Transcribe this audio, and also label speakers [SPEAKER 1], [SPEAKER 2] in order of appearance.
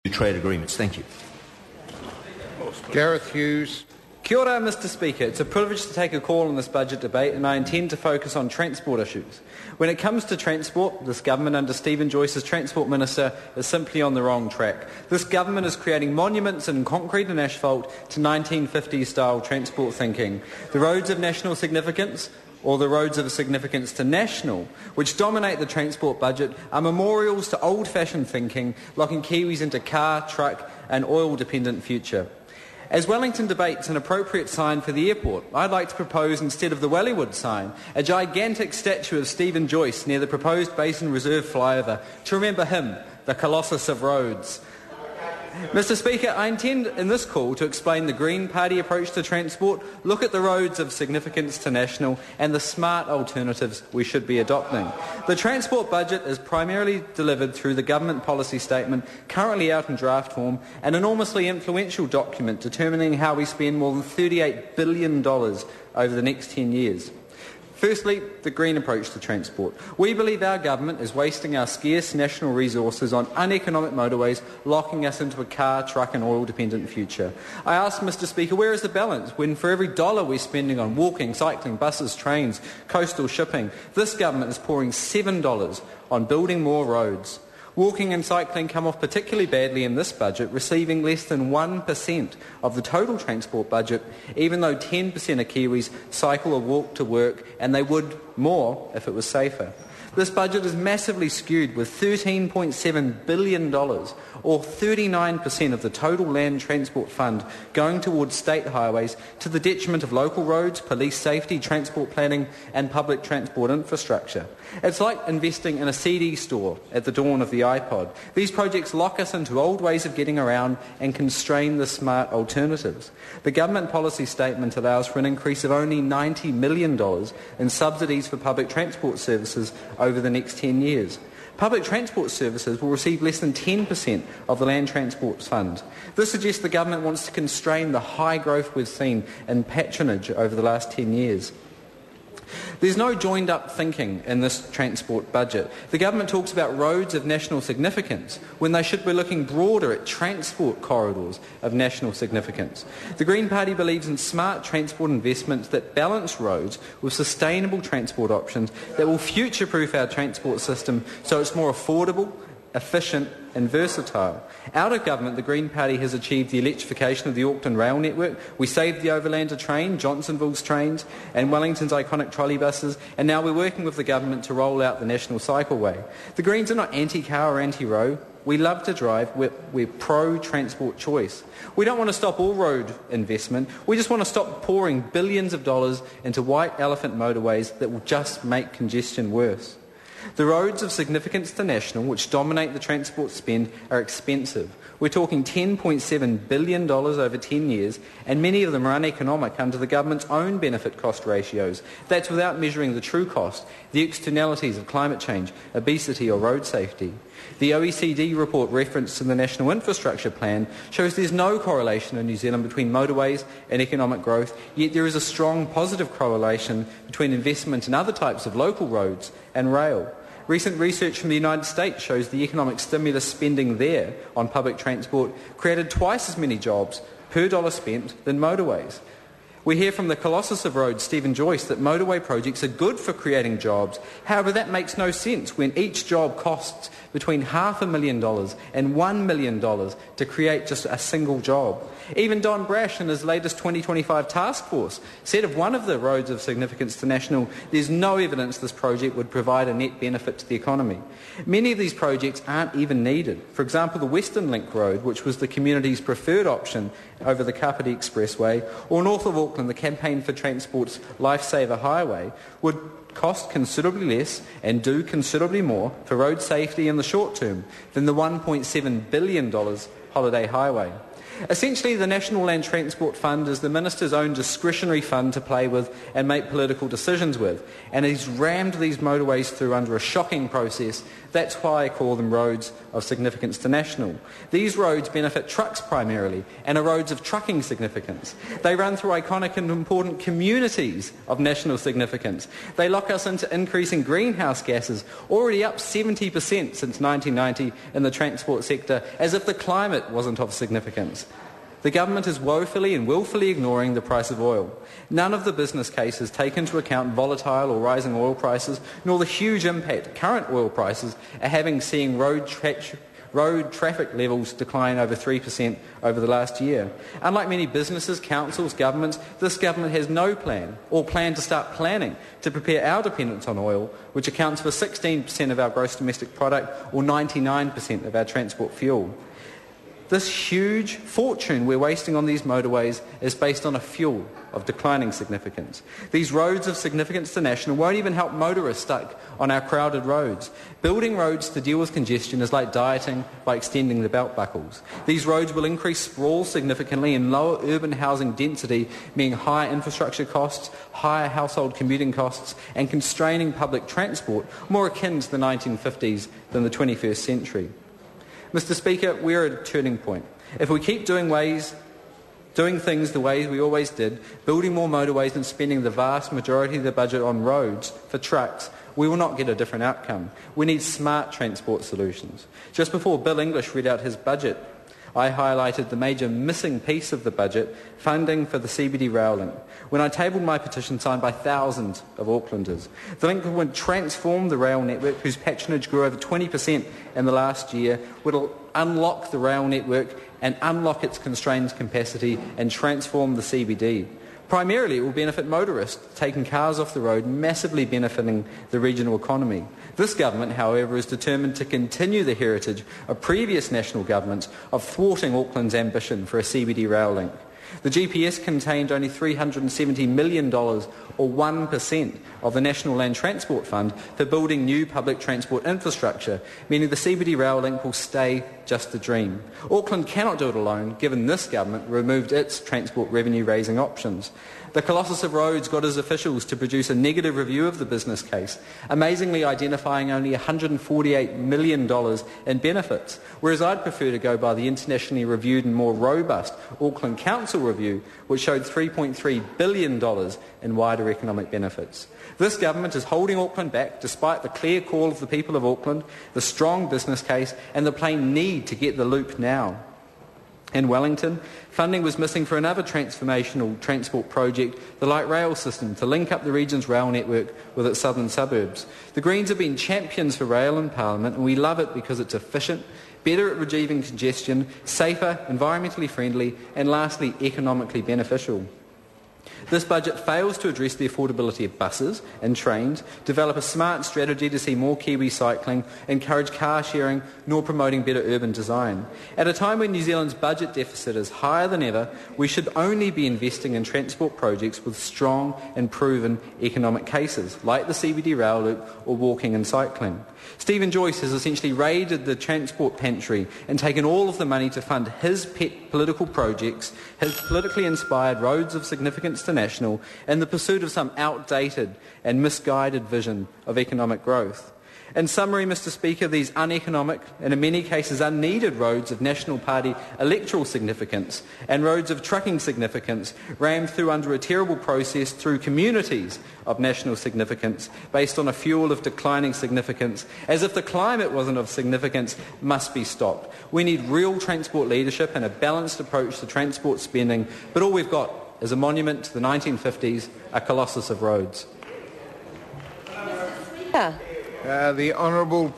[SPEAKER 1] trade agreements. Thank you.
[SPEAKER 2] Gareth Hughes.
[SPEAKER 3] Kia ora, Mr Speaker. It's a privilege to take a call on this budget debate, and I intend to focus on transport issues. When it comes to transport, this government under Stephen Joyce as Transport Minister is simply on the wrong track. This government is creating monuments in concrete and asphalt to 1950s-style transport thinking. The roads of national significance, or the roads of significance to national, which dominate the transport budget, are memorials to old-fashioned thinking, locking Kiwis into car, truck and oil-dependent future. As Wellington debates an appropriate sign for the airport, I'd like to propose, instead of the Wellywood sign, a gigantic statue of Stephen Joyce near the proposed Basin Reserve flyover to remember him, the Colossus of roads. Mr Speaker, I intend in this call to explain the Green Party approach to transport, look at the roads of significance to national and the smart alternatives we should be adopting. The transport budget is primarily delivered through the government policy statement, currently out in draft form, an enormously influential document determining how we spend more than $38 billion over the next 10 years. Firstly, the green approach to transport. We believe our government is wasting our scarce national resources on uneconomic motorways, locking us into a car, truck and oil-dependent future. I ask Mr Speaker, where is the balance when for every dollar we're spending on walking, cycling, buses, trains, coastal shipping, this government is pouring $7 on building more roads? Walking and cycling come off particularly badly in this budget, receiving less than 1% of the total transport budget, even though 10% of Kiwis cycle or walk to work, and they would more if it was safer. This budget is massively skewed, with $13.7 billion, or 39% of the total land transport fund, going towards state highways to the detriment of local roads, police safety, transport planning and public transport infrastructure. It's like investing in a CD store at the dawn of the iPod. These projects lock us into old ways of getting around and constrain the smart alternatives. The government policy statement allows for an increase of only $90 million in subsidies for public transport services over the next 10 years. Public transport services will receive less than 10% of the Land Transport Fund. This suggests the government wants to constrain the high growth we've seen in patronage over the last 10 years. There's no joined-up thinking in this transport budget. The government talks about roads of national significance when they should be looking broader at transport corridors of national significance. The Green Party believes in smart transport investments that balance roads with sustainable transport options that will future-proof our transport system so it's more affordable, efficient and versatile. Out of government, the Green Party has achieved the electrification of the Auckland rail network. We saved the Overlander train, Johnsonville's trains and Wellington's iconic trolley buses, and now we're working with the government to roll out the National Cycleway. The Greens are not anti-car or anti-road. We love to drive. We're pro-transport choice. We don't want to stop all road investment. We just want to stop pouring billions of dollars into white elephant motorways that will just make congestion worse. The roads of significance to national, which dominate the transport spend, are expensive. We're talking $10.7 billion over 10 years, and many of them are uneconomic under the government's own benefit-cost ratios. That's without measuring the true cost, the externalities of climate change, obesity or road safety. The OECD report referenced in the National Infrastructure Plan shows there's no correlation in New Zealand between motorways and economic growth, yet there is a strong positive correlation between investment in other types of local roads and rail. Recent research from the United States shows the economic stimulus spending there on public transport created twice as many jobs per dollar spent than motorways. We hear from the Colossus of roads, Stephen Joyce, that motorway projects are good for creating jobs. However, that makes no sense when each job costs between $500,000 and $1 million to create just a single job. Even Don Brash, in his latest 2025 task force, said of one of the roads of significance to national, there's no evidence this project would provide a net benefit to the economy. Many of these projects aren't even needed. For example, the Western Link Road, which was the community's preferred option over the Kapiti Expressway, or north of Auckland, the Campaign for Transport's Lifesaver Highway, would cost considerably less and do considerably more for road safety in the short term than the $1.7 billion Holiday Highway. Essentially, the National Land Transport Fund is the Minister's own discretionary fund to play with and make political decisions with, and he's rammed these motorways through under a shocking process. That's why I call them roads of significance to national. These roads benefit trucks primarily and are roads of trucking significance. They run through iconic and important communities of national significance. They lock us into increasing greenhouse gases, already up 70% since 1990 in the transport sector, as if the climate wasn't of significance. The government is woefully and willfully ignoring the price of oil. None of the business cases take into account volatile or rising oil prices, nor the huge impact current oil prices are having, seeing road traffic levels decline over 3% over the last year. Unlike many businesses, councils, governments, this government has no plan or plan to start planning to prepare our dependence on oil, which accounts for 16% of our gross domestic product or 99% of our transport fuel. This huge fortune we're wasting on these motorways is based on a fuel of declining significance. These roads of significance to national won't even help motorists stuck on our crowded roads. Building roads to deal with congestion is like dieting by extending the belt buckles. These roads will increase sprawl significantly and lower urban housing density, meaning higher infrastructure costs, higher household commuting costs, and constraining public transport, more akin to the 1950s than the 21st century. Mr. Speaker, we're at a turning point. If we keep doing things the way we always did, building more motorways and spending the vast majority of the budget on roads for trucks, we will not get a different outcome. We need smart transport solutions. Just before Bill English read out his budget, I highlighted the major missing piece of the budget, funding for the CBD rail link, when I tabled my petition signed by thousands of Aucklanders. The link would transform the rail network, whose patronage grew over 20% in the last year, would unlock the rail network and unlock its constrained capacity and transform the CBD. Primarily, it will benefit motorists taking cars off the road, massively benefiting the regional economy. This government, however, is determined to continue the heritage of previous national governments of thwarting Auckland's ambition for a CBD rail link. The GPS contained only $370 million, or 1% of the National Land Transport Fund, for building new public transport infrastructure, meaning the CBD rail link will stay just a dream. Auckland cannot do it alone, given this government removed its transport revenue-raising options. The Colossus of Roads got his officials to produce a negative review of the business case, amazingly identifying only $148 million in benefits, whereas I'd prefer to go by the internationally reviewed and more robust Auckland Council review, which showed $3.3 billion in wider economic benefits. This government is holding Auckland back despite the clear call of the people of Auckland, the strong business case and the plain need to get the loop now. In Wellington, funding was missing for another transformational transport project, the light rail system, to link up the region's rail network with its southern suburbs. The Greens have been champions for rail in Parliament, and we love it because it's efficient, better at relieving congestion, safer, environmentally friendly, and lastly, economically beneficial. This budget fails to address the affordability of buses and trains, develop a smart strategy to see more Kiwi cycling, encourage car sharing, nor promoting better urban design. At a time when New Zealand's budget deficit is higher than ever, we should only be investing in transport projects with strong and proven economic cases, like the CBD rail loop or walking and cycling. Stephen Joyce has essentially raided the transport pantry and taken all of the money to fund his pet political projects, his politically inspired roads of significance to national, in the pursuit of some outdated and misguided vision of economic growth. In summary, Mr. Speaker, these uneconomic and in many cases unneeded roads of National Party electoral significance and roads of trucking significance rammed through under a terrible process through communities of national significance based on a fuel of declining significance, as if the climate wasn't of significance, must be stopped. We need real transport leadership and a balanced approach to transport spending, but all we've got is a monument to the 1950s, a colossus of roads.
[SPEAKER 1] The Honourable